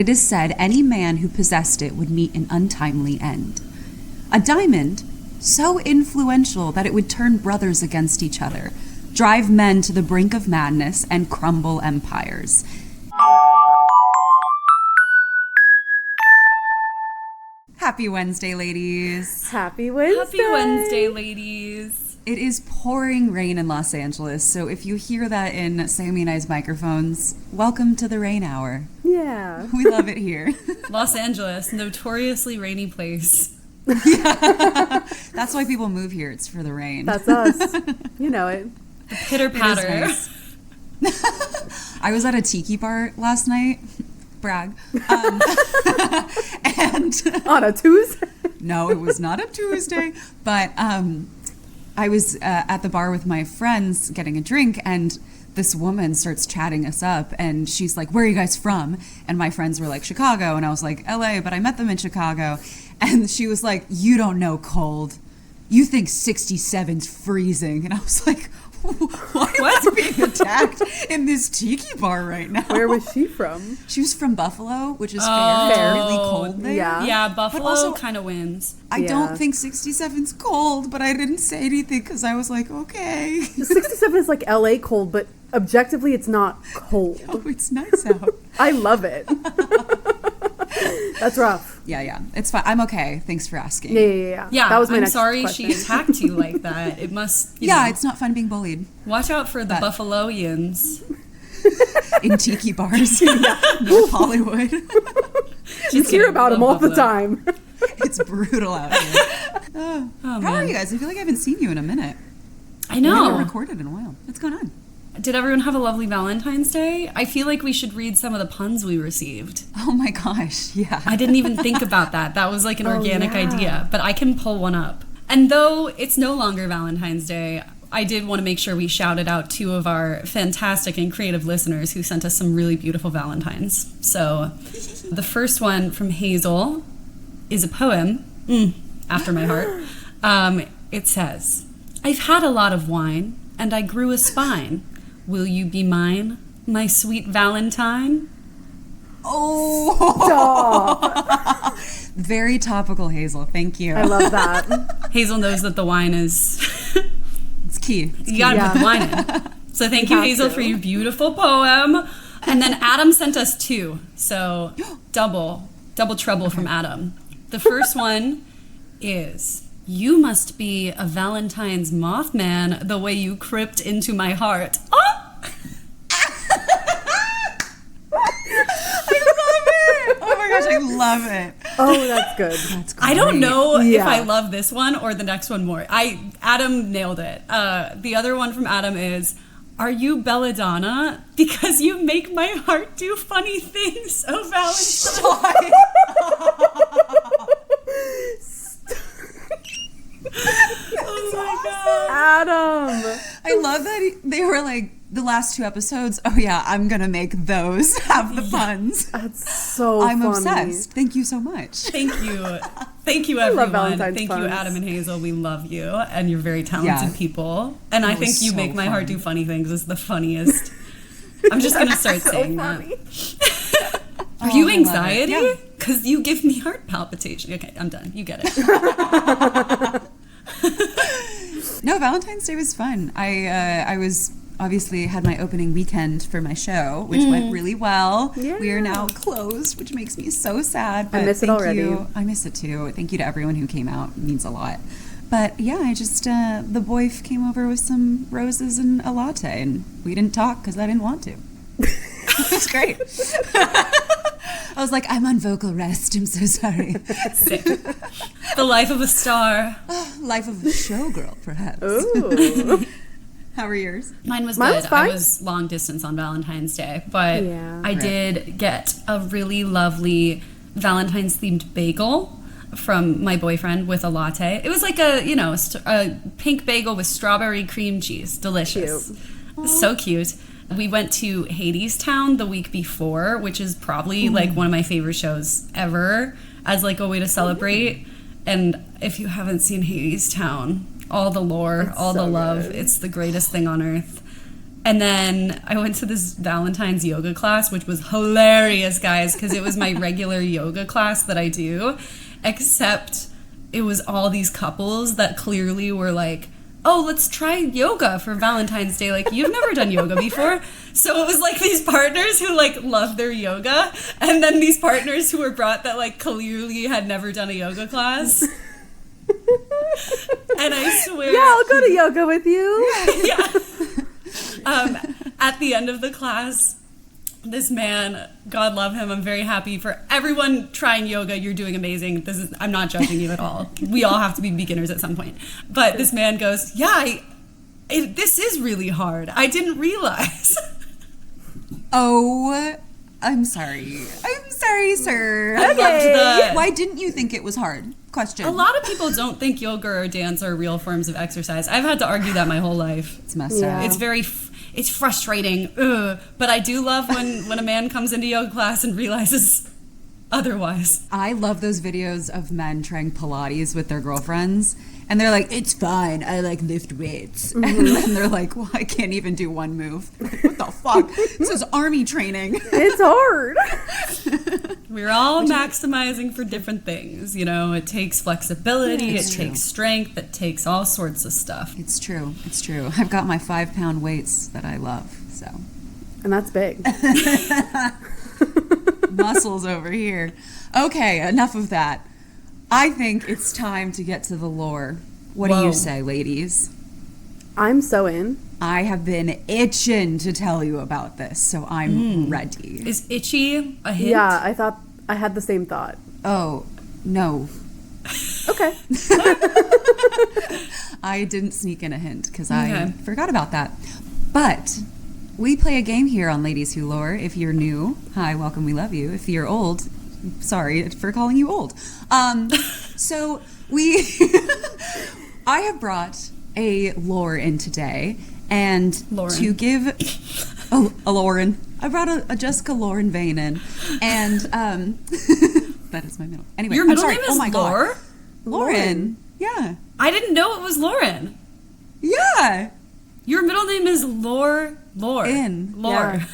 It is said any man who possessed it would meet an untimely end. A diamond so influential that it would turn brothers against each other, drive men to the brink of madness, and crumble empires. Happy Wednesday, ladies. Happy Wednesday. Happy Wednesday, ladies. It is pouring rain in Los Angeles, so if you hear that in Sammy and I's microphones, welcome to the rain hour. Yeah. We love it here. Los Angeles, notoriously rainy place. Yeah. That's why people move here. It's for the rain. That's us. You know it. The pitter-patter. Nice. I was at a tiki bar last night. Brag. And On a Tuesday? No, it was not a Tuesday. But I was at the bar with my friends getting a drink, and this woman starts chatting us up, and she's like, "Where are you guys from?" And my friends were like, "Chicago." And I was like, "LA," but I met them in Chicago. And she was like, "You don't know cold. You think 67's freezing." And I was like, why am I being attacked in this tiki bar right now? Where was she from? She was from Buffalo, which is fair. It's really cold there. Yeah. Buffalo kind of wins. I don't think 67's cold, but I didn't say anything because I was like, okay. 67 is like LA cold, but objectively it's not cold. Oh, it's nice out. I love it. That's rough. Yeah. It's fine. I'm okay. Thanks for asking. Yeah. Yeah, That was my I'm next sorry question. she attacked you like that. It must, you Yeah, know, it's not fun being bullied watch out for the Buffaloians. in tiki bars near Hollywood. You hear about them all the time. It's brutal out here. How are you guys? I feel like I haven't seen you in a minute. I We haven't know. recorded in a while. What's going on? Did everyone have a lovely Valentine's Day? I feel like we should read some of the puns we received. Oh my gosh, yeah. I didn't even think about that. That was like an organic idea, but I can pull one up. And though it's no longer Valentine's Day, I did want to make sure we shouted out two of our fantastic and creative listeners who sent us some really beautiful Valentines. So the first one from Hazel is a poem, after my heart. It says, "I've had a lot of wine, and I grew a spine. Will you be mine, my sweet Valentine?" Oh, Stop. very topical, Hazel. Thank you. I love that. Hazel knows that the wine is... It's key. You gotta put the wine in. So thank you, have Hazel, to. for your beautiful poem. And then Adam sent us two. So double trouble from Adam. The first one is, "You must be a Valentine's Mothman the way you crept into my heart." Oh! Oh my gosh, I love it. Oh, that's good. That's great. I don't know if Yeah. I love this one or the next one more. Adam nailed it. The other one from Adam is, "Are you belladonna? Because you make my heart do funny things, oh Valentine." Oh my god. Adam. I love that they were like, the last two episodes, oh yeah, I'm gonna make those have the puns. That's so I'm funny. obsessed. Thank you so much. Thank you. Thank you, love everyone. Valentine's Thank you, puns. Adam and Hazel. We love you, and you're very talented Yeah. people. And I That think was "You so Make My Heart fun. Do Funny Things" is the funniest. I'm just gonna start saying funny. that. Are Oh, you I love it. anxiety? Yeah. Because you give me heart palpitation. Okay, I'm done. You get it. No, Valentine's Day was fun. I was obviously had my opening weekend for my show, which went really well. Yeah. We are now closed, which makes me so sad. I But miss it thank already. you. I miss it too. Thank you to everyone who came out. It means a lot. But yeah, I just the boy came over with some roses and a latte, and we didn't talk because I didn't want to. It was great. I was like, "I'm on vocal rest. I'm so sorry." Sick. The life of a star. Life of a showgirl, perhaps. Ooh. How are yours? Mine was Mine good. was fine. I was long distance on Valentine's Day, but Yeah. I did get a really lovely Valentine's themed bagel from my boyfriend with a latte. It was like a pink bagel with strawberry cream cheese. Delicious. So cute. We went to Hadestown the week before, which is probably like one of my favorite shows ever, as like a way to celebrate. And if you haven't seen Hadestown, all the lore, It's all the so love, good. it's the greatest thing on earth. And then I went to this Valentine's yoga class, which was hilarious, guys, because it was my regular yoga class that I do, except it was all these couples that clearly were like, oh, let's try yoga for Valentine's Day. Like, you've never done yoga before. So it was like these partners who like love their yoga, and then these partners who were brought that like clearly had never done a yoga class. And I swear, Yeah, I'll go to yoga with you. yeah. At the end of the class, this man, God love him, I'm very happy for everyone trying yoga. You're doing amazing. I'm not judging you at all. We all have to be beginners at some point. But this man goes, yeah, this is really hard. I didn't realize. Oh, I'm sorry. I'm sorry, sir. I loved Why didn't you think it was hard? Question. A lot of people don't think yoga or dance are real forms of exercise. I've had to argue that my whole life. It's messed up. It's frustrating. Ugh. But I do love when a man comes into yoga class and realizes otherwise. I love those videos of men trying Pilates with their girlfriends, and they're like, it's fine, I like lift weights. And then they're like, well, I can't even do one move. Like, what the fuck? This is army training. It's hard. We're all maximizing for different things. You know, it takes flexibility, it takes strength, it takes all sorts of stuff. It's true. It's true. I've got my 5-pound weights that I love, so. And that's big. Muscles over here. Okay, enough of that. I think it's time to get to the lore. What do you say, ladies? I'm so in. I have been itching to tell you about this, so I'm ready. Is itchy a hint? Yeah, I thought I had the same thought. Oh, no. Okay. I didn't sneak in a hint because I forgot about that. But we play a game here on Ladies Who Lore. If you're new, hi, welcome, we love you. If you're old, sorry for calling you old. So I have brought a lore in today, and Lauren. to give a Lauren. I brought a Jessica Lauren Vane in, and that is my middle. Anyway, Your I'm middle sorry. name Oh is my God. Lore? Lauren. Yeah. I didn't know it was Lauren. Yeah. Your middle name is Lore. Lore. Yeah.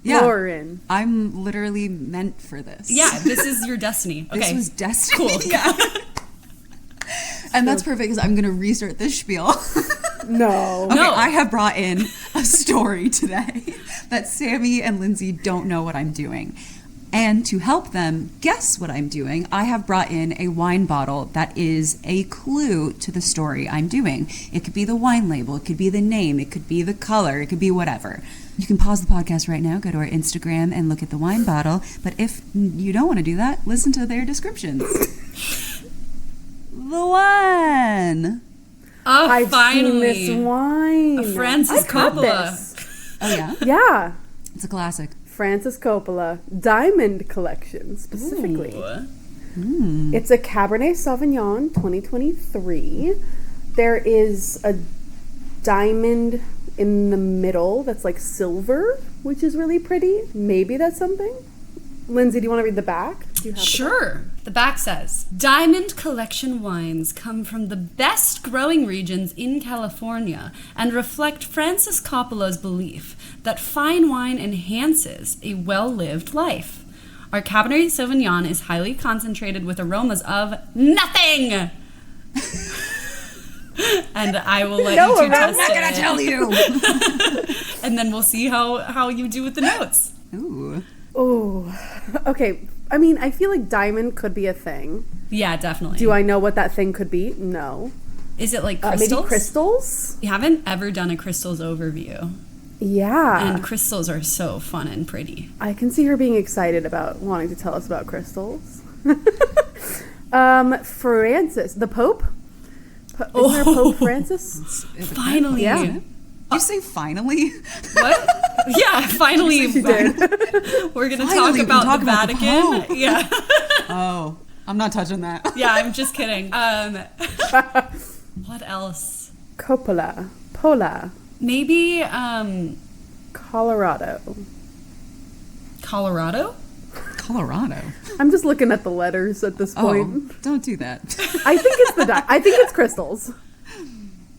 Yeah. Lauren. I'm literally meant for this. Yeah, this is your destiny. Okay. This was destiny. Cool. Yeah. And that's perfect because I'm going to restart this spiel. No. Okay, No. I have brought in a story today that Sammy and Lindsay don't know what I'm doing. And to help them guess what I'm doing, I have brought in a wine bottle that is a clue to the story I'm doing. It could be the wine label, it could be the name, it could be the color, it could be whatever. You can pause the podcast right now, go to our Instagram and look at the wine bottle. But if you don't want to do that, listen to their descriptions. The one. Oh, I've finally. seen this wine. A Francis I've had Coppola. this. Oh, yeah? Yeah. It's a classic. Francis Coppola Diamond Collection, specifically. Ooh. It's a Cabernet Sauvignon 2023. There is a diamond in the middle that's like silver, which is really pretty. Maybe that's something. Lindsay, do you want to read the back? Do you have the back? Sure. The back says, Diamond Collection wines come from the best growing regions in California and reflect Francis Coppola's belief that fine wine enhances a well-lived life. Our Cabernet Sauvignon is highly concentrated with aromas of nothing. And I will let you two test I'm not going to tell you. and then we'll see how you do with the notes. Ooh. Oh, okay. I mean, I feel like diamond could be a thing. Yeah, definitely. Do I know what that thing could be? No. Is it like crystals? Maybe crystals? We haven't ever done a crystals overview. Yeah. And crystals are so fun and pretty. I can see her being excited about wanting to tell us about crystals. Francis, the Pope? Isn't there Pope Francis? Finally. Yeah. Did you say finally? What? Yeah, finally. She did. We're going to Finally, talk about talk the about the Vatican. Pope. Yeah. Oh, I'm not touching that. Yeah, I'm just kidding. What else? Coppola. Pola. Maybe Colorado. Colorado? Colorado. I'm just looking at the letters at this point. Oh, don't do that. I think it's I think it's crystals.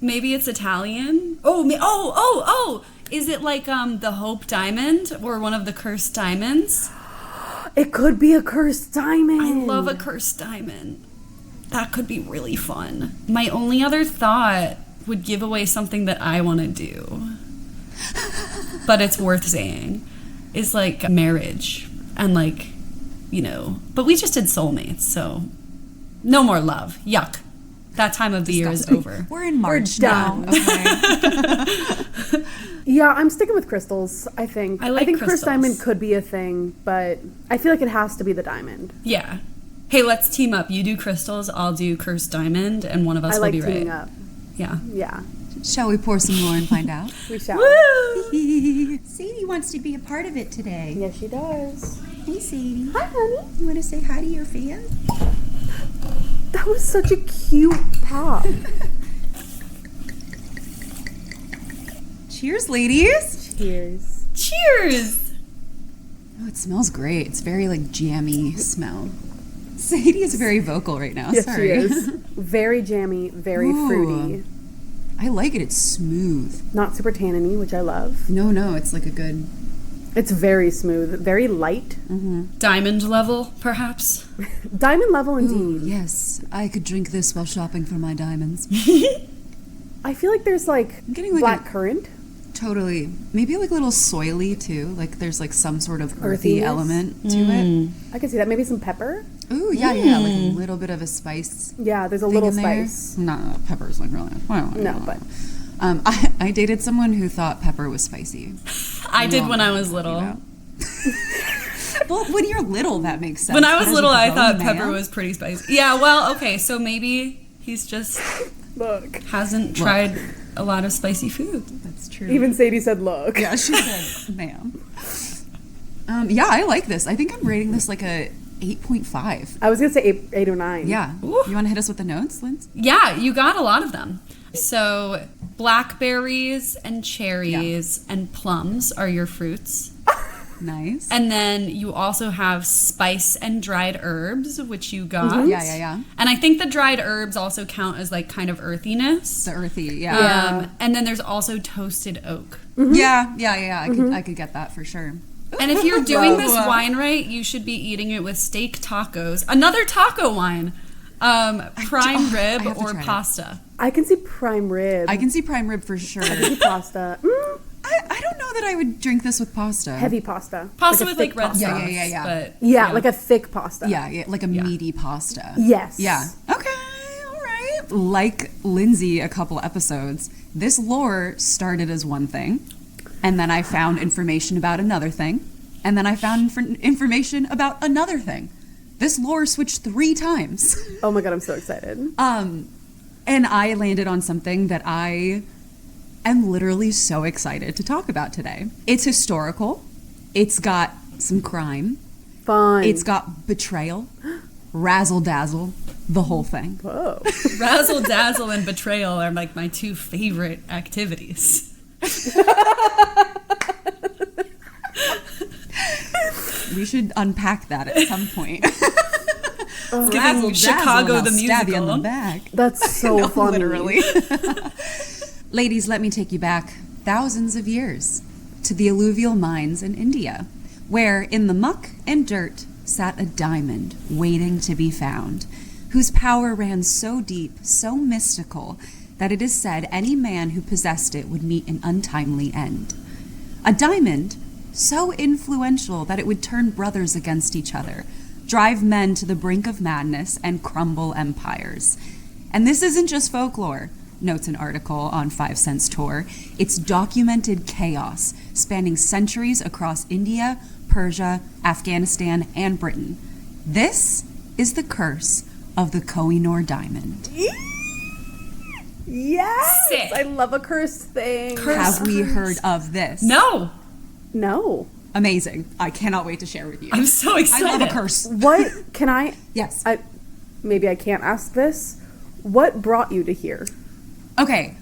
Maybe it's Italian. Oh, Is it like the Hope Diamond or one of the cursed diamonds? It could be a cursed diamond. I love a cursed diamond. That could be really fun. My only other thought would give away something that I want to do, but it's worth saying, is like marriage and like, you know, but we just did soulmates, so no more love. Yuck. That time of the year is over. We're in March done. now. Okay. Yeah, I'm sticking with crystals, I think. I think cursed diamond could be a thing, but I feel like it has to be the diamond. Yeah. Hey, let's team up. You do crystals, I'll do cursed diamond, and one of us will be right. teaming up. Yeah. Yeah. Shall we pour some more and find out? We shall. Woo! Sadie wants to be a part of it today. Yes, she does. Hey, Sadie. Hi, honey. You want to say hi to your fans? That was such a cute pop. Cheers, ladies. Cheers. Cheers! Oh, it smells great. It's very like jammy smell. Sadie is very vocal right now. Yes, Sorry. she is. Very jammy, very Ooh. fruity. I like it. It's smooth. Not super tanniny, which I love. No, it's like a good. It's very smooth, very light. Diamond level, perhaps? Diamond level indeed. Ooh, yes, I could drink this while shopping for my diamonds. I feel like there's like I'm getting like black a- currant. Totally. Maybe like a little soily too. Like there's like some sort of earthy Earthiness? element to it. I can see that. Maybe some pepper. Ooh, yeah. Like a little bit of a spice. Yeah, there's a thing little in there. spice. No, pepper's like really. No, but I dated someone who thought pepper was spicy. I did when I was You little. know? Well, when you're little, that makes sense. When I But was as a little, I grown thought man- pepper was pretty spicy. Yeah, well, okay, so maybe he's just look. hasn't tried a lot of spicy food. That's true. Even Sadie said, "Look." Yeah, she said, ma'am. Yeah, I like this. I think I'm rating this like a 8.5. I was gonna say eight or 9. Yeah. Ooh. You want to hit us with the notes, Linz? Yeah, you got a lot of them. So blackberries and cherries and plums are your fruits. Nice. And then you also have spice and dried herbs, which you got. Yeah. And I think the dried herbs also count as like kind of earthiness. The earthy, yeah. And then there's also toasted oak. Yeah. I could get that for sure. And if you're doing this Wow. wine right, you should be eating it with steak tacos. Another taco wine. Prime rib have to or try it. pasta. I can see prime rib. I can see prime rib for sure. pasta. I don't know that I would drink this with pasta. Heavy pasta. Pasta a with thick like red pasta. sauce. Yeah. But, Yeah, like a thick pasta. Yeah, like a meaty pasta. Yes. Yeah. Okay. All right. Like Lindsay a couple episodes, this lore started as one thing, and then I found information about another thing, and then I found information about another thing. This lore switched 3 times. Oh my god, I'm so excited. And I landed on something that I am literally so excited to talk about today. It's historical. It's got some crime. Fun. It's got betrayal, razzle dazzle, the whole thing. Whoa. razzle dazzle and betrayal are like my 2 favorite activities. We should unpack that at some point. Giving Chicago the Stab you in musical. the back. That's so No, funny. literally. Ladies, let me take you back thousands of years to the alluvial mines in India, where in the muck and dirt sat a diamond waiting to be found, whose power ran so deep, so mystical, that it is said any man who possessed it would meet an untimely end. A diamond so influential that it would turn brothers against each other, drive men to the brink of madness, and crumble empires. And this isn't just folklore, notes an article on 5 Cents Tour. It's documented chaos spanning centuries across India, Persia, Afghanistan, and Britain. This is the curse of the Koh-i-Noor Diamond. Yes. Sick. I love a curse thing. Have we heard of this? No, No. Amazing. I cannot wait to share with you. I'm so I excited. love a curse. What can I Yes. maybe I can't ask this. What brought you to here? Okay.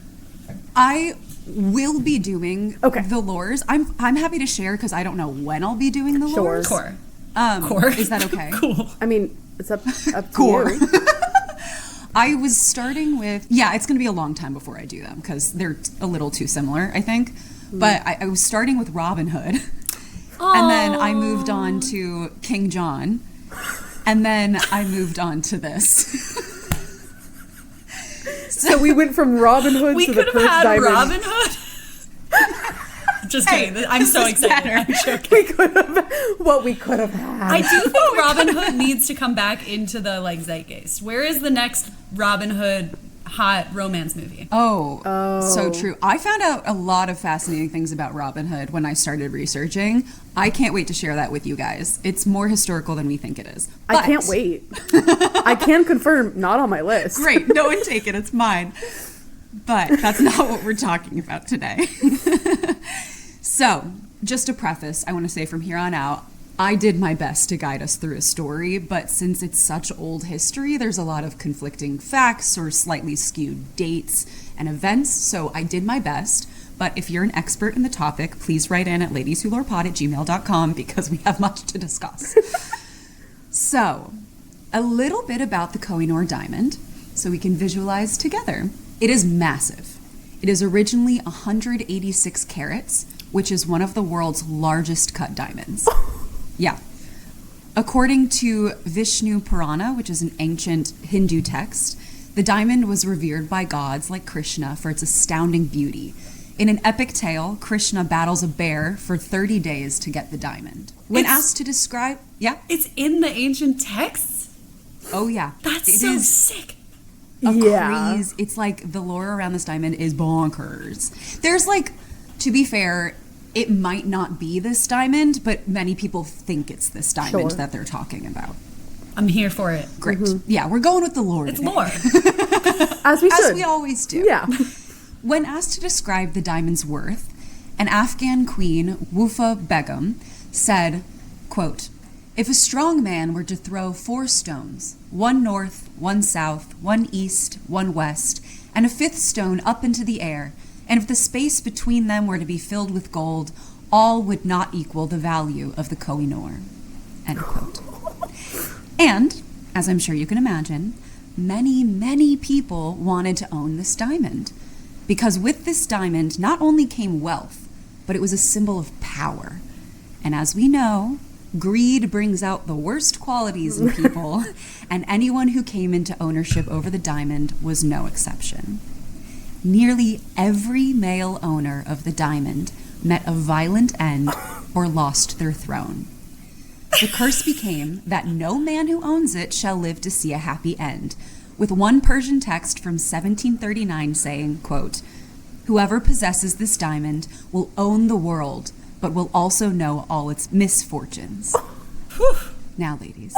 I will be doing Okay. the lores. I'm happy to share because I don't know when I'll be doing the Sure. lores. Core. Core. Is that okay? Cool. I mean, it's up to Core. you. I was starting with, it's going to be a long time before I do them because they're a little too similar, I think. But I was starting with Robin Hood. And then I moved on to King John. And then I moved on to this. So we went from Robin Hood We to the could cursed have had diamond. Robin Hood. Just kidding. I'm so excited. I'm joking. We could have what we could have had. I do think Robin Hood needs to come back into the zeitgeist. Where is the next Robin Hood hot romance movie? Oh, so true. I found out a lot of fascinating things about Robin Hood when I started researching. I can't wait to share that with you guys. It's more historical than we think it is. I can't wait. I can confirm, not on my list. Great. No one take it. It's mine. But that's not what we're talking about today. So, just a preface, I want to say from here on out, I did my best to guide us through a story, but since it's such old history, there's a lot of conflicting facts or slightly skewed dates and events, so I did my best. But if you're an expert in the topic, please write in at ladieswholorepod@gmail.com because we have much to discuss. So, a little bit about the Kohinoor Diamond so we can visualize together. It is massive. It is originally 186 carats, which is one of the world's largest cut diamonds. Yeah. According to Vishnu Purana, which is an ancient Hindu text, the diamond was revered by gods like Krishna for its astounding beauty. In an epic tale, Krishna battles a bear for 30 days to get the diamond. When asked to describe... Yeah? It's in the ancient texts? Oh, yeah. That's It so is sick. craze. It's like the lore around this diamond is bonkers. There's to be fair, it might not be this diamond, but many people think it's this diamond that they're talking about. I'm here for it. Great. Yeah, we're going with the lore It's today. lore. As we should. As we always do. Yeah. When asked to describe the diamond's worth, an Afghan queen, Wufa Begum, said, quote, "If a strong man were to throw 4 stones, one north, one south, one east, one west, and a 5th stone up into the air, and if the space between them were to be filled with gold, all would not equal the value of the Koh-i-Noor." End quote. And, as I'm sure you can imagine, many, many people wanted to own this diamond. Because with this diamond not only came wealth, but it was a symbol of power. And as we know, greed brings out the worst qualities in people, and anyone who came into ownership over the diamond was no exception. Nearly every male owner of the diamond met a violent end or lost their throne. The curse became that no man who owns it shall live to see a happy end, with one Persian text from 1739 saying, quote, "Whoever possesses this diamond will own the world, but will also know all its misfortunes." Now, ladies,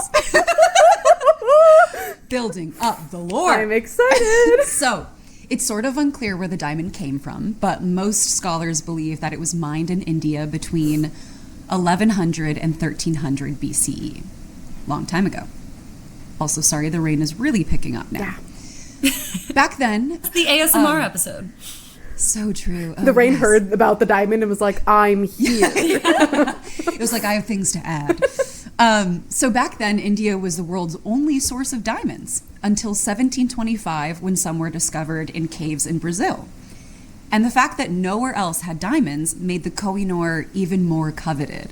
building up the lore. I'm excited. So, it's sort of unclear where the diamond came from, but most scholars believe that it was mined in India between 1100 and 1300 BCE. Long time ago. Also, sorry, the rain is really picking up now. Yeah. Back then... It's the ASMR episode. So true. The rain heard about the diamond and was like, "I'm here." It was like, I have things to add. So back then, India was the world's only source of diamonds until 1725, when some were discovered in caves in Brazil. And the fact that nowhere else had diamonds made the Koh-i-Noor even more coveted.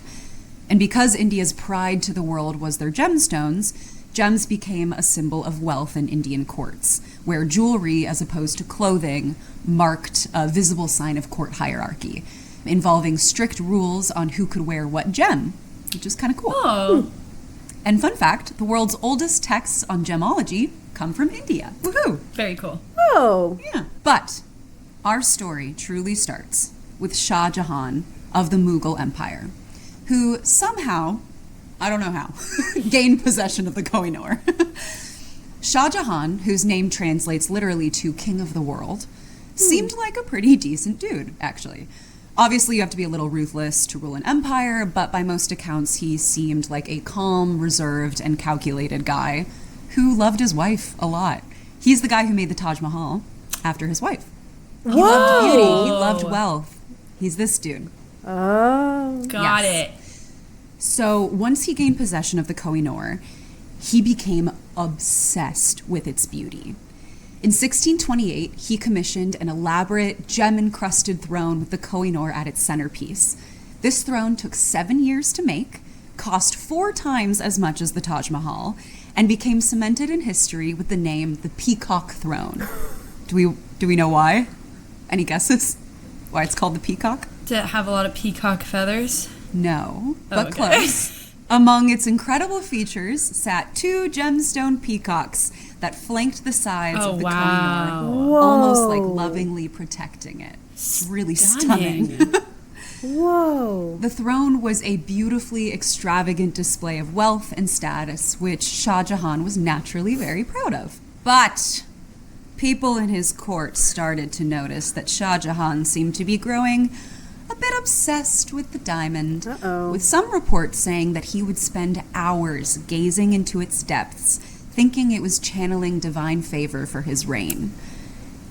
And because India's pride to the world was their gemstones, gems became a symbol of wealth in Indian courts, where jewelry, as opposed to clothing, marked a visible sign of court hierarchy, involving strict rules on who could wear what gem, which is kind of cool. Oh. And fun fact, the world's oldest texts on gemology come from India. Woohoo! Very cool. Oh. Yeah. But our story truly starts with Shah Jahan of the Mughal Empire, who somehow, I don't know how, gained possession of the Koh-i-Noor. Shah Jahan, whose name translates literally to King of the World, seemed like a pretty decent dude, actually. Obviously, you have to be a little ruthless to rule an empire, but by most accounts, he seemed like a calm, reserved, and calculated guy who loved his wife a lot. He's the guy who made the Taj Mahal after his wife. He loved beauty. He loved wealth. He's this dude. Oh. Got it. So once he gained possession of the Koh-i-Noor, he became obsessed with its beauty. In 1628, he commissioned an elaborate gem-encrusted throne with the Koh-i-Noor at its centerpiece. This throne took 7 years to make, cost 4 times as much as the Taj Mahal, and became cemented in history with the name the Peacock Throne. Do we know why? Any guesses? Why it's called the Peacock? Did it have a lot of peacock feathers? No, but okay. close. Among its incredible features sat 2 gemstone peacocks that flanked the sides of the Koh-i-Noor, almost like lovingly protecting it. It's really stunning. Whoa. The throne was a beautifully extravagant display of wealth and status, which Shah Jahan was naturally very proud of. But people in his court started to notice that Shah Jahan seemed to be growing a bit obsessed with the diamond, with some reports saying that he would spend hours gazing into its depths, thinking it was channeling divine favor for his reign.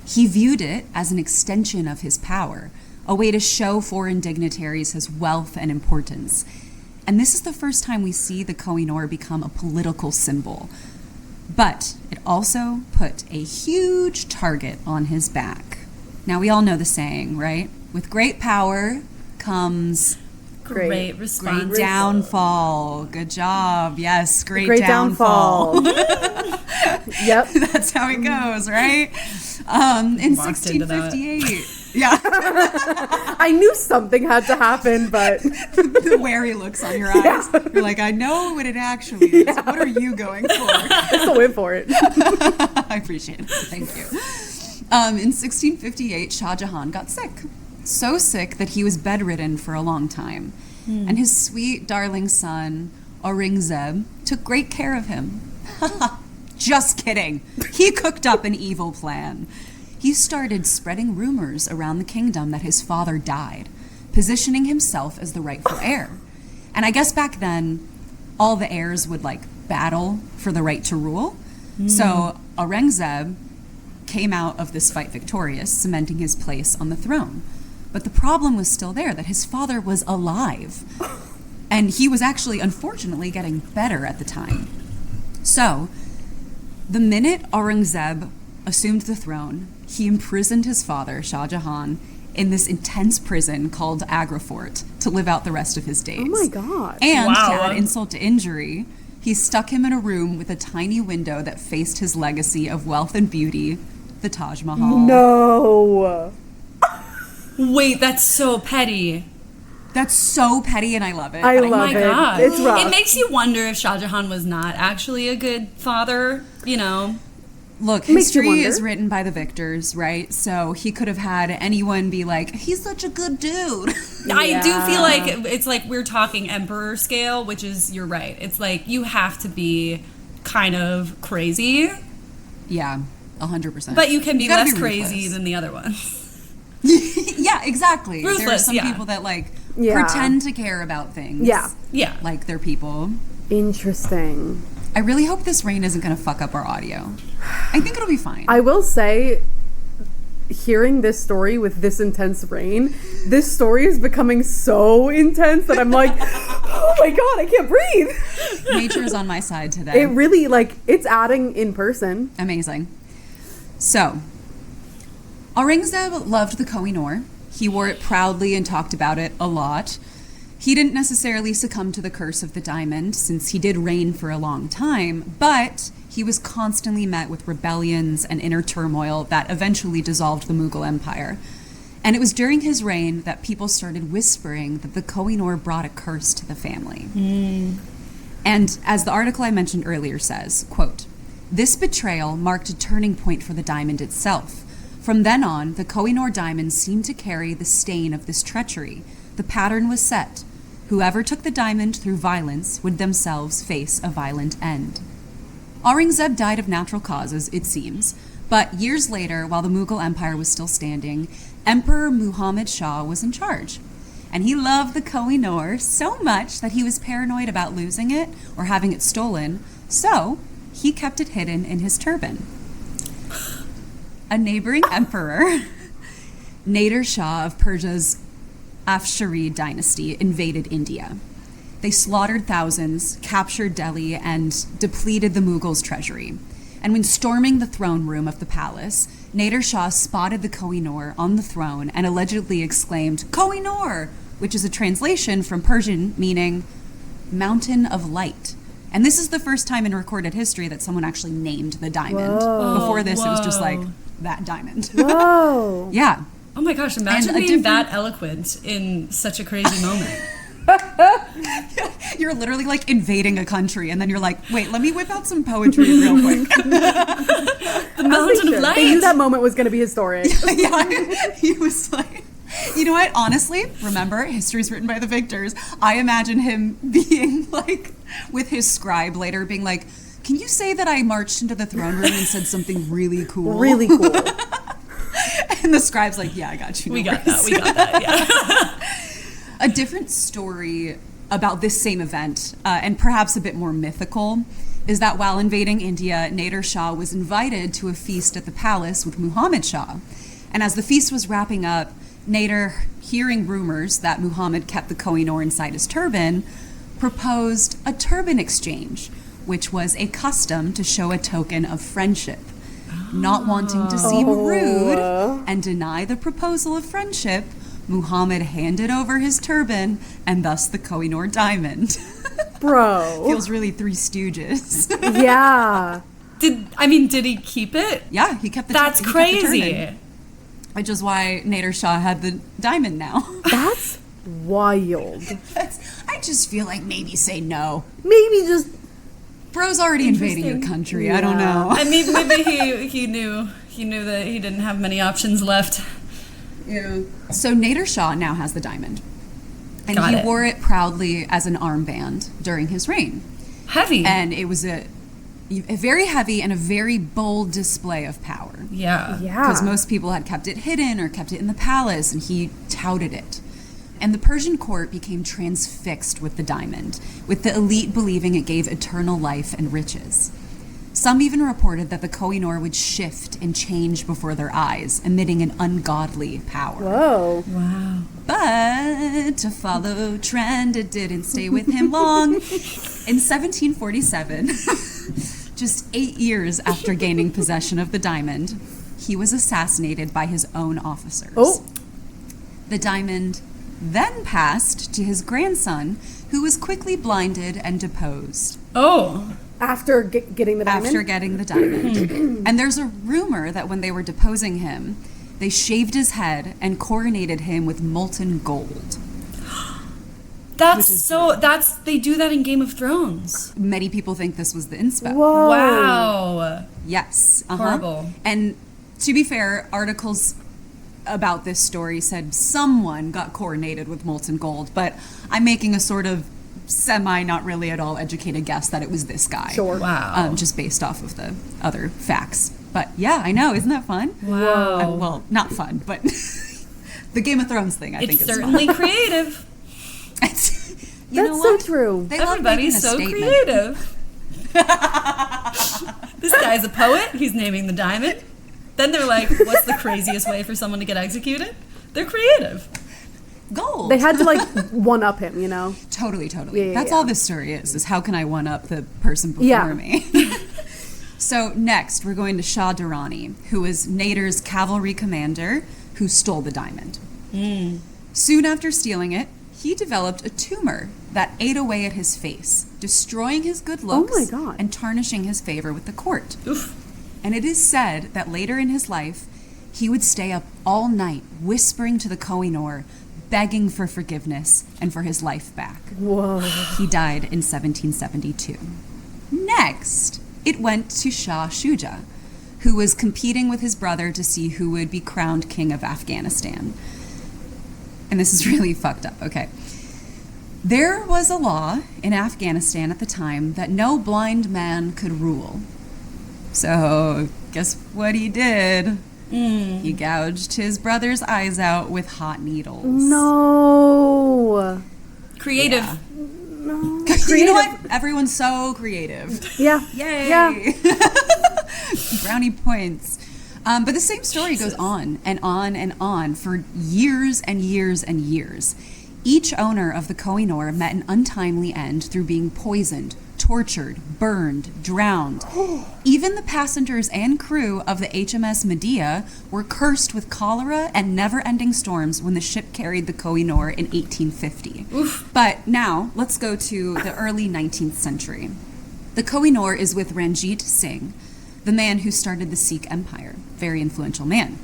He viewed it as an extension of his power, a way to show foreign dignitaries his wealth and importance. And this is the first time we see the Koh-i-Noor become a political symbol. But it also put a huge target on his back. Now, we all know the saying, right? With great power comes Great response. great downfall. Good job. Yes, great downfall. Yep. That's how it goes, right? In Walked into that. 1658. Yeah. I knew something had to happen, but The wary looks on your eyes. You're like, I know what it actually is. What are you going for? I still went for it. I appreciate it. Thank you. In 1658, Shah Jahan got sick. So sick that he was bedridden for a long time. And his sweet, darling son, Aurangzeb, took great care of him. Just kidding. He cooked up an evil plan. He started spreading rumors around the kingdom that his father died, positioning himself as the rightful heir. And I guess back then, all the heirs would battle for the right to rule. So Aurangzeb came out of this fight victorious, cementing his place on the throne. But the problem was still there, that his father was alive. And he was actually, unfortunately, getting better at the time. So, the minute Aurangzeb assumed the throne, he imprisoned his father, Shah Jahan, in this intense prison called Agra Fort to live out the rest of his days. Oh my God. And Wow. to add insult to injury, he stuck him in a room with a tiny window that faced his legacy of wealth and beauty, the Taj Mahal. No. Wait, that's so petty. That's so petty, and I love it. I But love Oh my it. god. It's rough. It makes you wonder if Shah Jahan was not actually a good father, you know. Look, Makes you history wonder. is written by the victors, right? So he could have had anyone be like, he's such a good dude. I do feel like it's like we're talking emperor scale, which is, you're right. It's like you have to be kind of crazy, Yeah, 100%. but you can be gotta less be crazy ruthless. than the other ones. Yeah, exactly. There are Ruthless, some yeah. people that Yeah. pretend to care about things. Yeah. Yeah. Like they're people. Interesting. I really hope this rain isn't going to fuck up our audio. I think it'll be fine. I will say, hearing this story with this intense rain, this story is becoming so intense that I'm like, oh my God, I can't breathe. Nature is on my side today. It really, it's adding in person. Amazing. So, Aurangzeb loved the Koh-i-Noor. He wore it proudly and talked about it a lot. He didn't necessarily succumb to the curse of the diamond, since he did reign for a long time, but he was constantly met with rebellions and inner turmoil that eventually dissolved the Mughal Empire. And it was during his reign that people started whispering that the Koh-i-Noor brought a curse to the family. And as the article I mentioned earlier says, quote, "This betrayal marked a turning point for the diamond itself. From then on, the Kohinoor Diamond seemed to carry the stain of this treachery. The pattern was set. Whoever took the diamond through violence would themselves face a violent end." Aurangzeb died of natural causes, it seems, but years later, while the Mughal Empire was still standing, Emperor Muhammad Shah was in charge. And he loved the Koh-i-Noor so much that he was paranoid about losing it or having it stolen, so he kept it hidden in his turban. A neighboring emperor, Nader Shah of Persia's Afsharid dynasty, invaded India. They slaughtered thousands, captured Delhi, and depleted the Mughals' treasury. And when storming the throne room of the palace, Nader Shah spotted the Koh-i-Noor on the throne and allegedly exclaimed, "Koh-i-Noor," which is a translation from Persian meaning mountain of light. And this is the first time in recorded history that someone actually named the diamond. Whoa. Before this, it was just Whoa. like, that diamond. Whoa. Yeah. Oh my gosh, imagine And a being different- that eloquent in such a crazy moment. You're literally like invading a country, and then you're like, wait, let me whip out some poetry real quick. The mountain of light. They knew that moment was going to be historic. Yeah, he was like, you know what? Honestly, remember, history's written by the victors. I imagine him being like, with his scribe later, being like, can you say that I marched into the throne room and said something really cool? Really cool. And the scribe's like, yeah, I got you. no We got worries." that, yeah. A different story about this same event, and perhaps a bit more mythical, is that while invading India, Nader Shah was invited to a feast at the palace with Muhammad Shah. And as the feast was wrapping up, Nader, hearing rumors that Muhammad kept the Koh-i-Noor inside his turban, proposed a turban exchange, which was a custom to show a token of friendship. Not wanting to seem rude and deny the proposal of friendship, Muhammad handed over his turban and thus the Kohinoor Diamond. Bro. Feels really Three Stooges. Yeah. Did he keep it? Yeah, he kept the That's he kept the crazy. turban, which is why Nader Shah had the diamond now. That's wild. I just feel like maybe say no. Maybe just Bro's already invading your Interesting. country. I don't know. I mean, maybe he knew that he didn't have many options left. Yeah. So Nader Shah now has the diamond. And Got he it. wore it proudly as an armband during his reign. Heavy. And it was a very heavy and a very bold display of power. yeah. Because yeah. most people had kept it hidden or kept it in the palace, and he touted it. And the Persian court became transfixed with the diamond, with the elite believing it gave eternal life and riches. Some even reported that the Koh-i-Noor would shift and change before their eyes, emitting an ungodly power. Whoa. Wow. But to follow trend, it didn't stay with him long. In 1747, just 8 years after gaining possession of the diamond, he was assassinated by his own officers. Oh. The diamond then passed to his grandson, who was quickly blinded and deposed Oh. After getting the diamond? after getting the diamond. And there's a rumor that when they were deposing him, they shaved his head and coronated him with molten gold. They do that in Game of Thrones. Many people think this was the inspo. Whoa. Wow. Yes. Horrible. And to be fair, articles about this story said someone got coronated with molten gold, but I'm making a sort of semi, not really at all educated guess that it was this guy. Sure. Wow. Just based off of the other facts. But yeah, I know. Isn't that fun? Wow. Well, not fun, but the Game of Thrones thing, I think It's is certainly fun. creative. You know That's so what? true. They love Everybody's making a so statement. creative. This guy's a poet. He's naming the diamond. Then they're like, what's the craziest way for someone to get executed? They're creative. Gold. They had to like one up him, you know? Totally. Yeah, That's yeah. all this story is how can I one up the person before Yeah. me? So next, we're going to Shah Durrani, who was Nader's cavalry commander who stole the diamond. Soon after stealing it, he developed a tumor that ate away at his face, destroying his good looks my God. and tarnishing his favor with the court. Oof. And it is said that later in his life, he would stay up all night whispering to the Koh-i-Noor, begging for forgiveness and for his life back. Whoa. He died in 1772. Next, it went to Shah Shuja, who was competing with his brother to see who would be crowned king of Afghanistan. And this is really fucked up, okay. There was a law in Afghanistan at the time that no blind man could rule. So, guess what he did? He gouged his brother's eyes out with hot needles. No. Creative. Yeah. No. You know what? Everyone's so creative. Yeah. Yay! Yeah. Brownie points. But the same story goes on and on and on for years and years and years. Each owner of the Koh-i-Noor met an untimely end through being poisoned, tortured, burned, drowned. Even the passengers and crew of the HMS Medea were cursed with cholera and never-ending storms when the ship carried the Koh-i-Noor in 1850. Oof. But now, let's go to the early 19th century. The Koh-i-Noor is with Ranjit Singh, the man who started the Sikh Empire. Very influential man.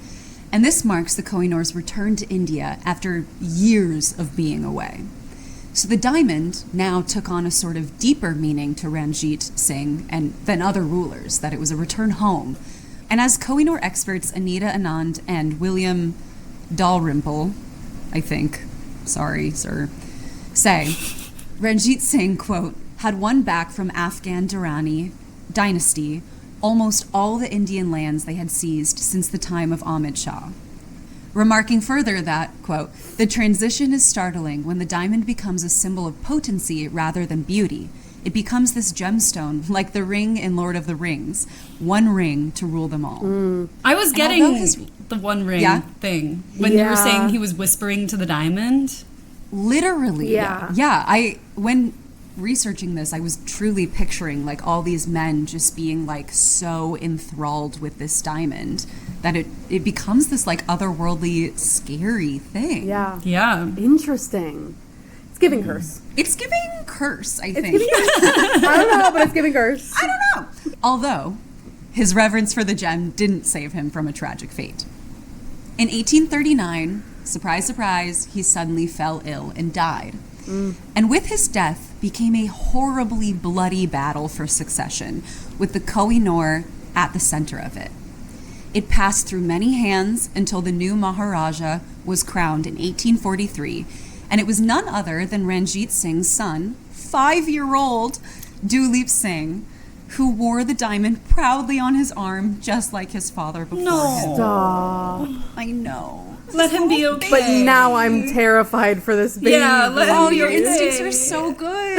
And this marks the Koh-i-Noor's return to India after years of being away. So the diamond now took on a sort of deeper meaning to Ranjit Singh and than other rulers, that it was a return home. And as Koh-i-Noor experts Anita Anand and William Dalrymple, I think, sorry, sir, say, Ranjit Singh, quote, had won back from Afghan Durrani dynasty almost all the Indian lands they had seized since the time of Ahmed Shah. Remarking further that, quote, the transition is startling when the diamond becomes a symbol of potency rather than beauty. It becomes this gemstone, like the ring in Lord of the Rings, one ring to rule them all. I was getting although the one ring Yeah? thing when you were saying he was whispering to the diamond. Literally. Yeah. Yeah. When researching this, I was truly picturing like all these men just being like so enthralled with this diamond that it becomes this like otherworldly, scary thing. Yeah. Yeah. Interesting. It's giving curse. It's giving curse, I It's think. giving curse. I don't know, but it's giving curse. I don't know. Although, his reverence for the gem didn't save him from a tragic fate. In 1839, surprise, surprise, he suddenly fell ill and died. And with his death became a horribly bloody battle for succession, with the Koh-i-Noor at the center of it. It passed through many hands until the new Maharaja was crowned in 1843, and it was none other than Ranjit Singh's son, 5-year-old Duleep Singh, who wore the diamond proudly on his arm, just like his father before him. Stop. I know. Let him be okay. But now I'm terrified for this baby. Yeah, let him Oh, be your okay. instincts are so good.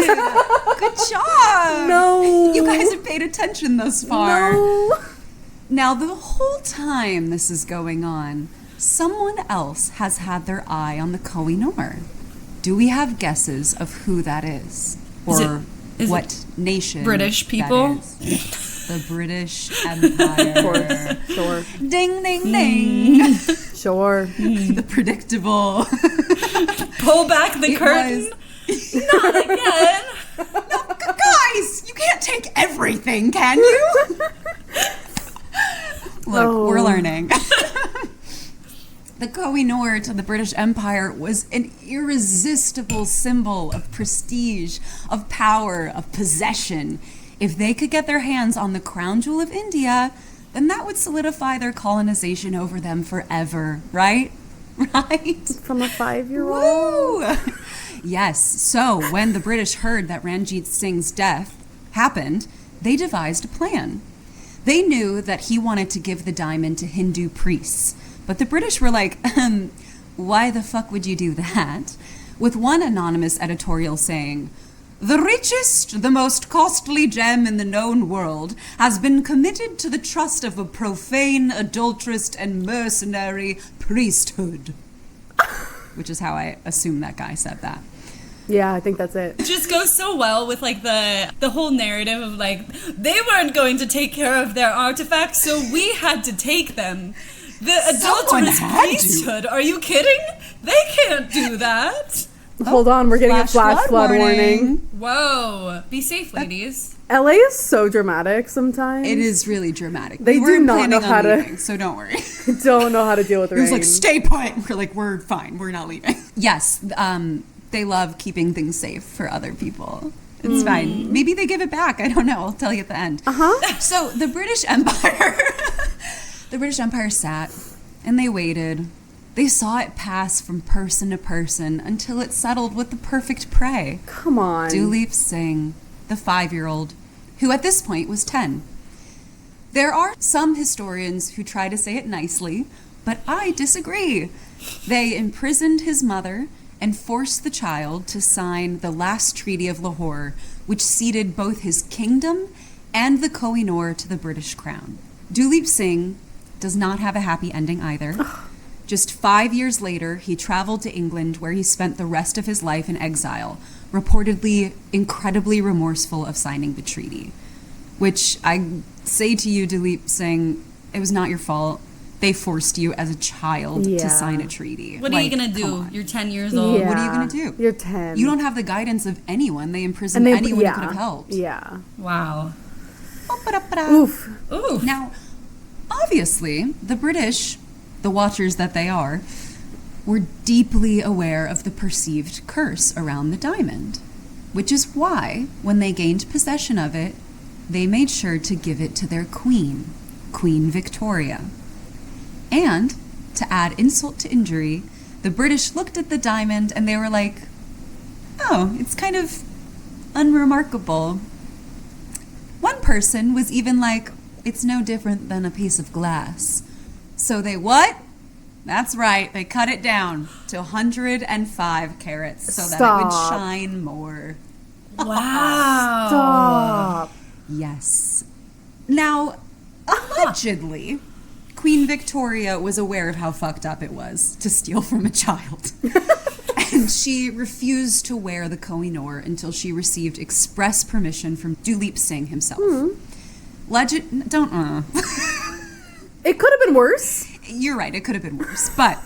Good job. No. You guys have paid attention thus far. No. Now, the whole time this is going on, someone else has had their eye on the Koh-i-Noor. Do we have guesses of who that is? Or is what nation? British that people? is? The British Empire. Of course. Sure. Ding, ding, ding. Sure. The predictable. Pull back the It curtain. was- Not again. Guys, you can't take everything, can you? Look, we're learning. The Koh-i-Noor to the British Empire was an irresistible symbol of prestige, of power, of possession. If they could get their hands on the crown jewel of India, then that would solidify their colonization over them forever, right? Right? From a 5-year-old. Woo! Yes, so when the British heard that Ranjit Singh's death happened, they devised a plan. They knew that he wanted to give the diamond to Hindu priests, but the British were like, why the fuck would you do that? With one anonymous editorial saying, the richest, the most costly gem in the known world has been committed to the trust of a profane, adulterous, and mercenary priesthood. Which is how I assume that guy said that. Yeah, I think that's it. Just goes so well with like the whole narrative of like they weren't going to take care of their artifacts, so we had to take them. The Someone adulterous had to. priesthood. Are you kidding? They can't do that. Hold on, we're getting a flash flood warning. Whoa. Be safe, ladies. LA is so dramatic sometimes. It is really dramatic. They We do weren't not planning know on how to- leaving, so don't worry. Don't know how to deal with It rain. was like, stay put. We're like, we're fine. We're not leaving. Yes, they love keeping things safe for other people. It's fine. Maybe they give it back. I don't know. I'll tell you at the end. So the British Empire, the British Empire sat and they waited. They saw it pass from person to person until it settled with the perfect prey. Come on. Duleep Singh, the 5-year-old, who at this point was 10. There are some historians who try to say it nicely, but I disagree. They imprisoned his mother and forced the child to sign the last Treaty of Lahore, which ceded both his kingdom and the Koh-i-Noor to the British crown. Duleep Singh does not have a happy ending either. Just 5 years later, he traveled to England, where he spent the rest of his life in exile, reportedly incredibly remorseful of signing the treaty. Which I say to you, Dileep Singh, it was not your fault. They forced you as a child to sign a treaty. What are you going to do? You're 10 years old. Yeah. What are you going to do? You're 10. You don't have the guidance of anyone. They imprisoned anyone who could have helped. Yeah. Wow. Oof. Ooh. Now, obviously, the British, the watchers that they are, were deeply aware of the perceived curse around the diamond, which is why, when they gained possession of it, they made sure to give it to their queen, Queen Victoria. And, to add insult to injury, the British looked at the diamond and they were like, oh, it's kind of unremarkable. One person was even like, it's no different than a piece of glass. So they what? That's right, they cut it down to 105 carats so that it would shine more. Wow. Stop. Yes. Now, allegedly, Queen Victoria was aware of how fucked up it was to steal from a child. And she refused to wear the Koh-i-Noor until she received express permission from Dileep Singh himself. Legend, don't, It could have been worse. You're right, it could have been worse. But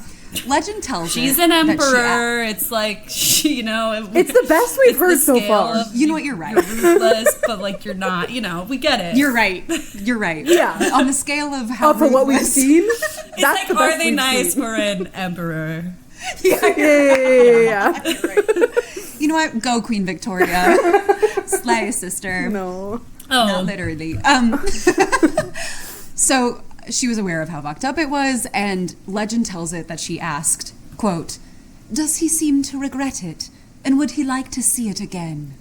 legend tells She's it an that emperor. It's like, she, It's the best we've heard so far. You know what, you're right. You're ruthless, but like you're not, we get it. You're right. You're right. Yeah. On the scale of how For what we've ruthless- seen, It's that's like, the are best they we've nice seen. for an emperor? Yeah. You know what? Go, Queen Victoria. Slay, sister. No. Oh, Not literally. So she was aware of how fucked up it was, and legend tells it that she asked, quote, "Does he seem to regret it? And would he like to see it again?"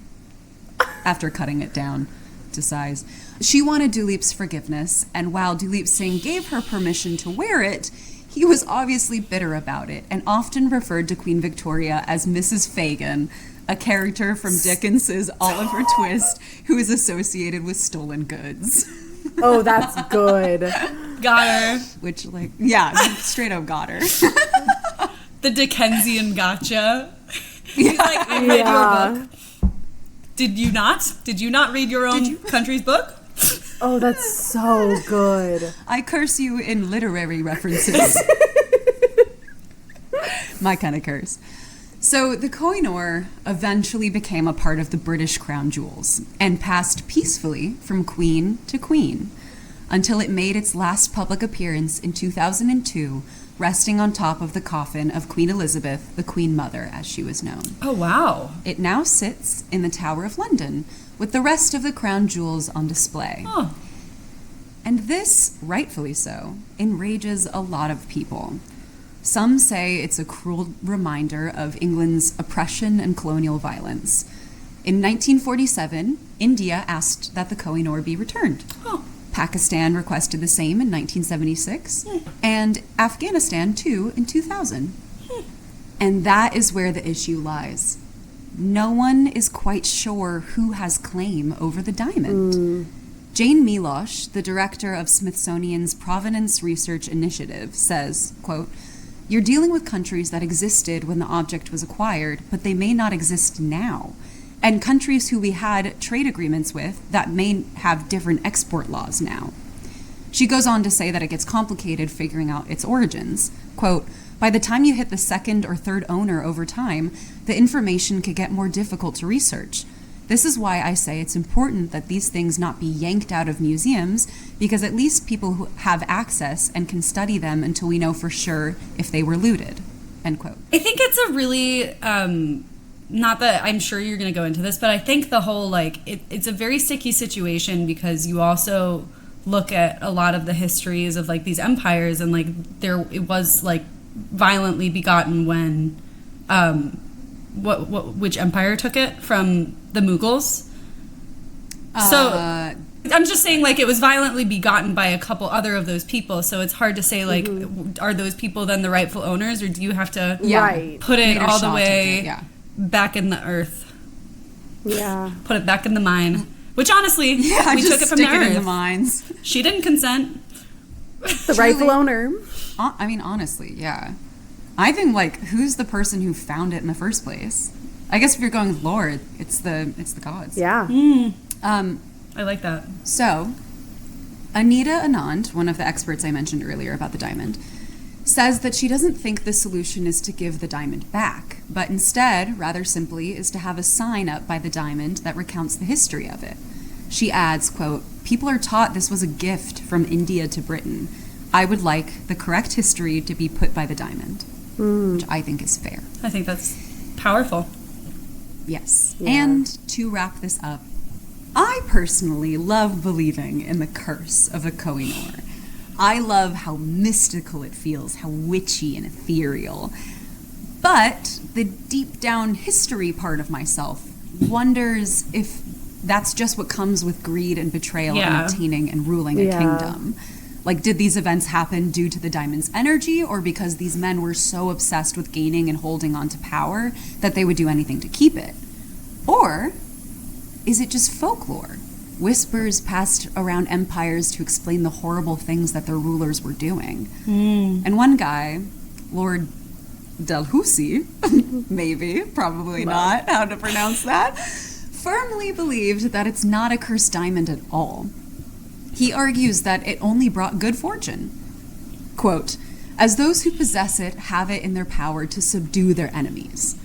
After cutting it down to size. She wanted Dileep's forgiveness, and while Dileep Singh gave her permission to wear it, he was obviously bitter about it, and often referred to Queen Victoria as Mrs. Fagin, a character from Dickens's Oliver Twist, who is associated with stolen goods. Oh, that's good. got her. Which, like, yeah, straight up got her. The Dickensian gotcha. He's like, I read your book. Did you not? Did you not read your own country's book? Oh, that's so good. I curse you in literary references. My kind of curse. So the Koh-i-Noor eventually became a part of the British crown jewels and passed peacefully from queen to queen until it made its last public appearance in 2002, resting on top of the coffin of Queen Elizabeth, the Queen Mother, as she was known. Oh, wow. It now sits in the Tower of London with the rest of the crown jewels on display. Oh. And this, rightfully so, enrages a lot of people. Some say it's a cruel reminder of England's oppression and colonial violence. In 1947, India asked that the Koh-i-Noor be returned. Oh. Pakistan requested the same in 1976, and Afghanistan too in 2000. And that is where the issue lies. No one is quite sure who has claim over the diamond. Jane Milosh, the director of Smithsonian's Provenance Research Initiative, says, quote, "You're dealing with countries that existed when the object was acquired, but they may not exist now. And countries who we had trade agreements with that may have different export laws now." She goes on to say that it gets complicated figuring out its origins. Quote, "By the time you hit the second or third owner over time, the information could get more difficult to research. This is why I say it's important that these things not be yanked out of museums, because at least people who have access and can study them until we know for sure if they were looted." End quote. I think it's a really, not that I'm sure you're going to go into this, but I think the whole, like, it's a very sticky situation because you also look at a lot of the histories of, like, these empires and, like, it was, like, violently begotten when, which empire took it from the Mughals? So I'm just saying, like, it was violently begotten by a couple other of those people, so it's hard to say, like, are those people then the rightful owners, or do you have to Right. put it Later all the Shah took way it, yeah. back in the earth? Yeah. Put it back in the mine. Which, honestly, Yeah, we just took it from the stick it in the earth. mines. She didn't consent. The rightful owner. I mean, honestly, yeah. I think, like, who's the person who found it in the first place? I guess if you're going with lore, it's the gods. Yeah. I like that. So, Anita Anand, one of the experts I mentioned earlier about the diamond, says that she doesn't think the solution is to give the diamond back, but instead, rather simply, is to have a sign up by the diamond that recounts the history of it. She adds, quote, "People are taught this was a gift from India to Britain. I would like the correct history to be put by the diamond," which I think is fair. I think that's powerful. Yes. Yeah. And to wrap this up, I personally love believing in the curse of the Koh-i-Noor. I love how mystical it feels, how witchy and ethereal. But the deep down history part of myself wonders if that's just what comes with greed and betrayal and obtaining and ruling a kingdom. Like, did these events happen due to the diamond's energy, or because these men were so obsessed with gaining and holding on to power that they would do anything to keep it? Or is it just folklore? Whispers passed around empires to explain the horrible things that their rulers were doing. And one guy, Lord Dalhousie, maybe, probably not how to pronounce that, firmly believed that it's not a cursed diamond at all. He argues that it only brought good fortune. Quote, "As those who possess it have it in their power to subdue their enemies.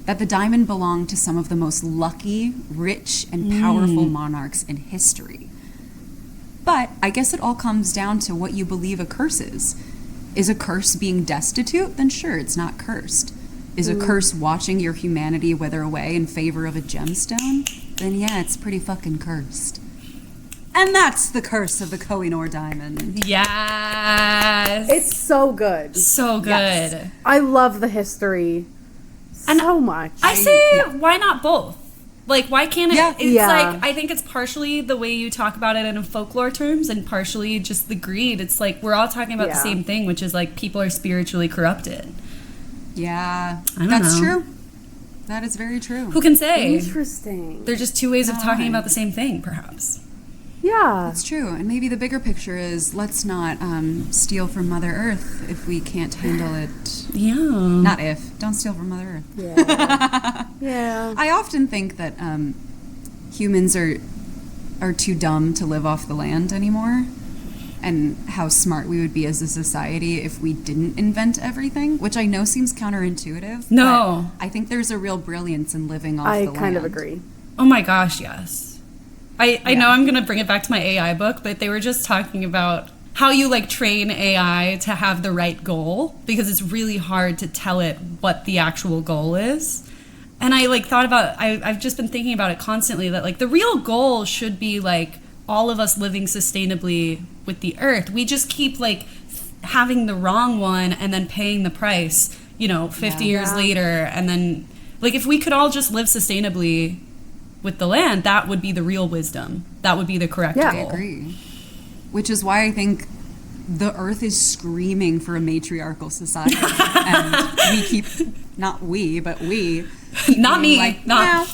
That the diamond belonged to some of the most lucky, rich, and powerful monarchs in history. But I guess it all comes down to what you believe a curse is. Is a curse being destitute? Then sure, it's not cursed. Is a curse watching your humanity wither away in favor of a gemstone? Then yeah, it's pretty fucking cursed." And that's the curse of the Kohinoor Diamond. Yes. It's so good. so good. Yes. I love the history so much. I say, why not both? Like, why can't it? Yeah. It's Yeah. like, I think it's partially the way you talk about it in folklore terms and partially just the greed. It's like, we're all talking about the Yeah. same thing, which is like, people are spiritually corrupted. Yeah, I don't that's know. true. That is very true. Who can say? Interesting. They're just two ways of talking Right. about the same thing, perhaps. Yeah. That's true. And maybe the bigger picture is let's not steal from Mother Earth if we can't handle it. Yeah. Not if. Don't steal from Mother Earth. Yeah. Yeah. I often think that humans are too dumb to live off the land anymore, and how smart we would be as a society if we didn't invent everything, which I know seems counterintuitive. No. But I think there's a real brilliance in living off the I land. kind of agree. Oh my gosh, yes. I know I'm going to bring it back to my AI book, but they were just talking about how you like train AI to have the right goal, because it's really hard to tell it what the actual goal is. And I like thought about, I've just been thinking about it constantly, that like the real goal should be like all of us living sustainably with the earth. We just keep like having the wrong one and then paying the price, 50 years later. And then like if we could all just live sustainably with the land, that would be the real wisdom. That would be the correct goal. I agree. Which is why I think the earth is screaming for a matriarchal society. And we keep, not we, but we. Not me. Like, not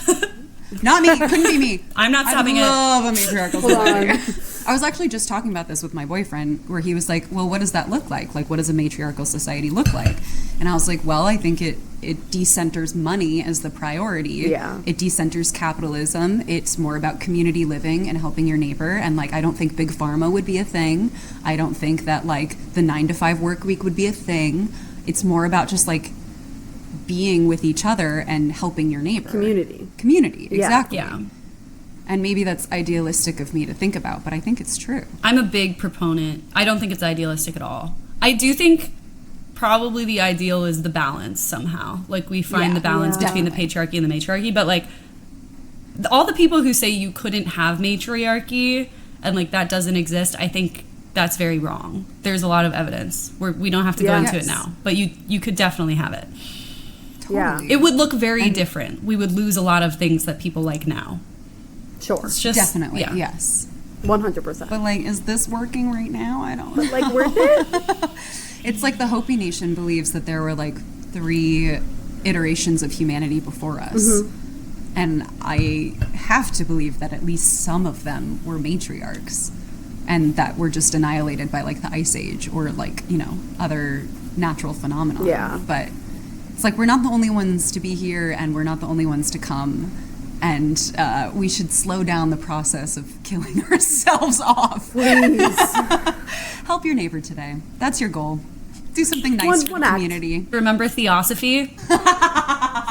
not me. Couldn't be me. I'm not stopping it. I love a matriarchal Hold society. on. I was actually just talking about this with my boyfriend, where he was like, well, what does that look like? Like, what does a matriarchal society look like? And I was like, well, I think it decenters money as the priority. Yeah. It decenters capitalism. It's more about community living and helping your neighbor. And, like, I don't think big pharma would be a thing. I don't think that, like, the 9-to-5 work week would be a thing. It's more about just, like, being with each other and helping your neighbor. Community, Yeah. exactly. Yeah. And maybe that's idealistic of me to think about, but I think it's true. I'm a big proponent. I don't think it's idealistic at all. I do think probably the ideal is the balance somehow. Like we find the balance between the patriarchy and the matriarchy, but like all the people who say you couldn't have matriarchy and like that doesn't exist, I think that's very wrong. There's a lot of evidence. We don't have to go into it now, but you could definitely have it. Yeah. It would look very different. We would lose a lot of things that people like now. Sure. It's just Definitely, yeah. yes. 100%. But, like, is this working right now? I don't know. But like worth it? It's like the Hopi Nation believes that there were, like, 3 iterations of humanity before us. And I have to believe that at least some of them were matriarchs. and that we're just annihilated by like the ice age or like, you know, other natural phenomena. Yeah. But it's like we're not the only ones to be here, and we're not the only ones to come. And we should slow down the process of killing ourselves off. Please. Help your neighbor today. That's your goal. Do something nice for one the act. community. Remember Theosophy?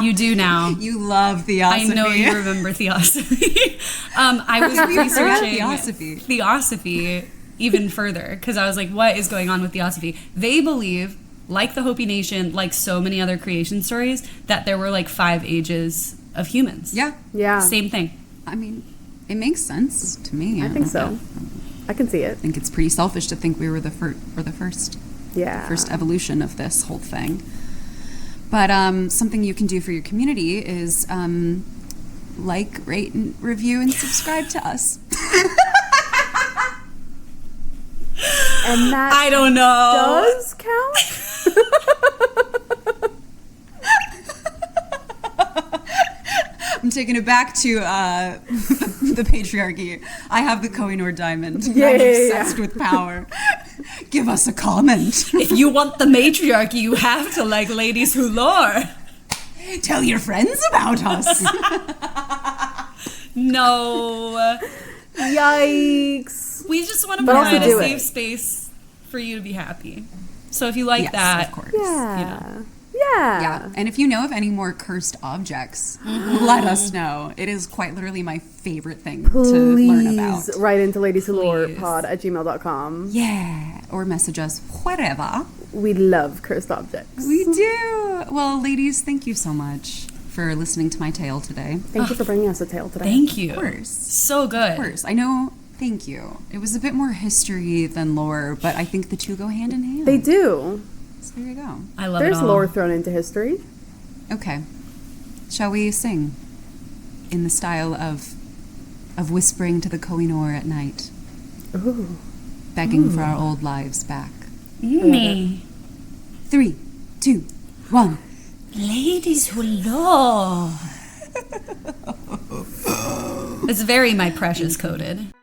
You do now. You love Theosophy. I know you remember Theosophy. I was researching Theosophy even further because I was like, what is going on with Theosophy? They believe, like the Hopi Nation, like so many other creation stories, that there were like 5 ages of humans. Yeah. Yeah. Same thing. I mean, it makes sense to me. I think so. I can see it. I think it's pretty selfish to think we were the first. Yeah. First evolution of this whole thing. But something you can do for your community is like, rate, and review, and subscribe to us. And that I don't know. does count? I'm taking it back to the patriarchy. I have the Kohinoor Diamond. Yeah, I'm yeah, obsessed with power. Give us a comment. If you want the matriarchy, you have to like ladies who lore. Tell your friends about us. No. Yikes. We just want to But also provide a do safe it. space for you to be happy. So if you like Yes, that, of course. Yeah. Yeah. Yeah, and if you know of any more cursed objects, let us know. It is quite literally my favorite thing to learn about. Please write into Please. ladieswholorepod@gmail.com. Yeah, or message us wherever. We love cursed objects. We do. Well, ladies, thank you so much for listening to my tale today. Thank you for bringing us a tale today. thank you. Of course. So good. Of course. I know. Thank you. It was a bit more history than lore, but I think the two go hand in hand. They do. So there you go. I love There's it all. lore thrown into history. Okay. Shall we sing in the style of whispering to the Koh-i-Noor at night, Ooh. begging for our old lives back? Me. 3, 2, 1. Ladies who lore. It's very My Precious coded.